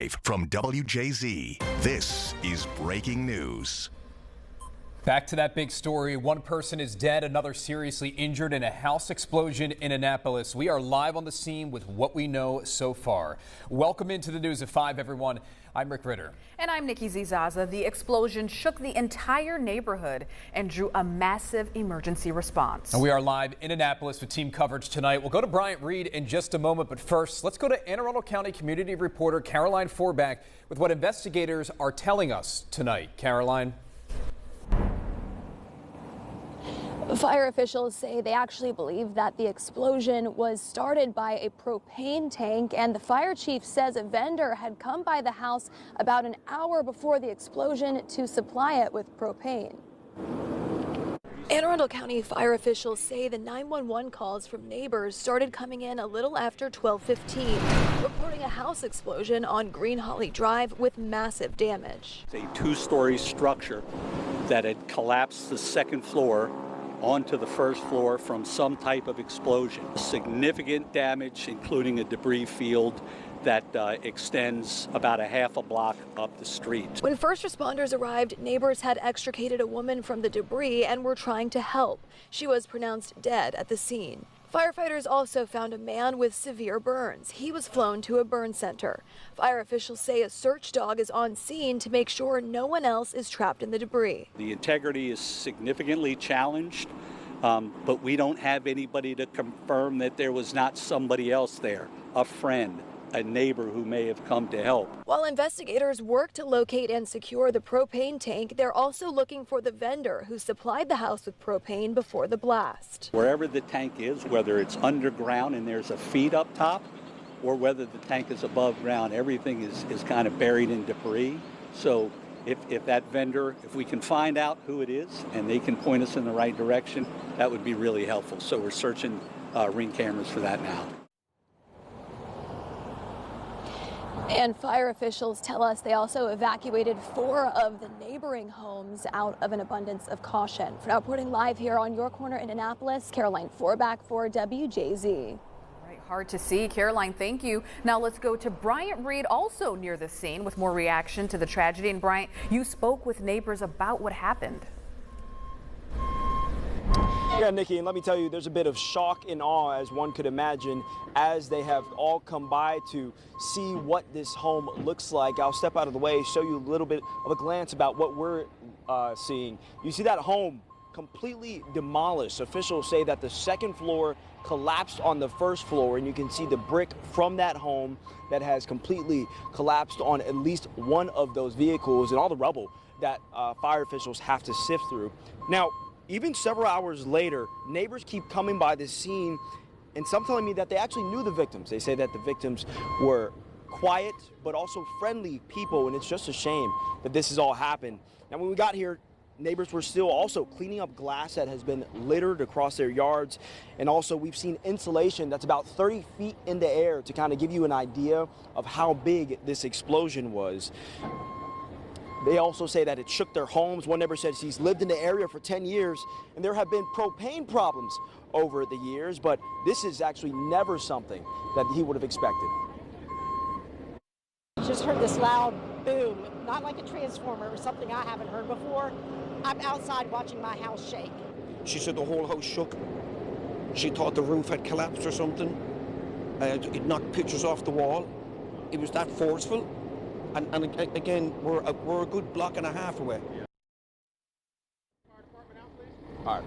From WJZ, this is breaking news. Back to that big story. One person is dead, another seriously injured in a house explosion in Annapolis. We are live on the scene with what we know so far. Welcome into the News at 5, everyone. I'm Rick Ritter. And I'm Nikki Zizaza. The explosion shook the entire neighborhood and drew a massive emergency response. And we are live in Annapolis with team coverage tonight. We'll go to Bryant Reed in just a moment, but first, let's go to Anne Arundel County community reporter Caroline Forback with what investigators are telling us tonight. Caroline. Fire officials say they actually believe that the explosion was started by a propane tank, and the fire chief says a vendor had come by the house about an hour before the explosion to supply it with propane. Anne Arundel County fire officials say the 911 calls from neighbors started coming in a little after 12:15, reporting a house explosion on Green Holly Drive with massive damage. It's a two-story structure that had collapsed the second floor onto the first floor from some type of explosion. Significant damage, including a debris field that extends about a half a block up the street. When first responders arrived, neighbors had extricated a woman from the debris and were trying to help. She was pronounced dead at the scene. Firefighters also found a man with severe burns. He was flown to a burn center. Fire officials say a search dog is on scene to make sure no one else is trapped in the debris. The integrity is significantly challenged, but we don't have anybody to confirm that there was not somebody else there, a friend, a neighbor who may have come to help. While investigators work to locate and secure the propane tank, they're also looking for the vendor who supplied the house with propane before the blast. Wherever the tank is, whether it's underground and there's a feed up top, or whether the tank is above ground, everything is kind of buried in debris. So if that vendor, if we can find out who it is and they can point us in the right direction, that would be really helpful. So we're searching Ring cameras for that now. And fire officials tell us they also evacuated 4 of the neighboring homes out of an abundance of caution. For now, reporting live here on your corner in Annapolis, Caroline Forback for WJZ. Right, hard to see. Caroline, thank you. Now let's go to Bryant Reed, also near the scene, with more reaction to the tragedy. And Bryant, you spoke with neighbors about what happened. Yeah, Nikki, and let me tell you, there's a bit of shock and awe, as one could imagine, as they have all come by to see what this home looks like. I'll step out of the way, show you a little bit of a glance about what we're seeing. You see that home completely demolished. Officials say that the second floor collapsed on the first floor, and you can see the brick from that home that has completely collapsed on at least one of those vehicles and all the rubble that fire officials have to sift through. Now, even several hours later, neighbors keep coming by this scene, and some telling me that they actually knew the victims. They say that the victims were quiet but also friendly people, and it's just a shame that this has all happened. Now, when we got here, neighbors were still also cleaning up glass that has been littered across their yards, and also we've seen insulation that's about 30 feet in the air to kind of give you an idea of how big this explosion was. They also say that it shook their homes. One neighbor says he's lived in the area for 10 years, and there have been propane problems over the years, but this is actually never something that he would have expected. Just heard this loud boom, not like a transformer or something I haven't heard before. I'm outside watching my house shake. She said the whole house shook. She thought the roof had collapsed or something. It knocked pictures off the wall. It was that forceful. And again, we're a good block and a half away. All right.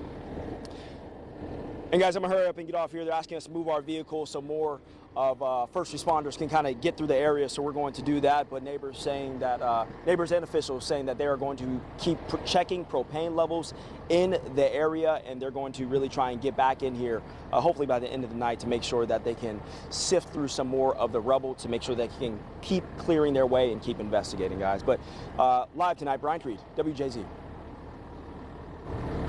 And guys, I'm gonna hurry up and get off here. They're asking us to move our vehicle so more of first responders can kind of get through the area, so we're going to do that. But neighbors saying that, neighbors and officials saying that they are going to keep checking propane levels in the area, and they're going to really try and get back in here, hopefully by the end of the night, to make sure that they can sift through some more of the rubble to make sure they can keep clearing their way and keep investigating, guys. But live tonight, Bryant Reed, WJZ.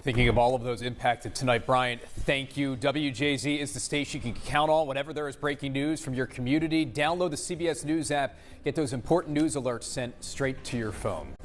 Thinking of all of those impacted tonight, Bryant, thank you. WJZ is the station you can count on whenever there is breaking news from your community. Download the CBS News app. Get those important news alerts sent straight to your phone.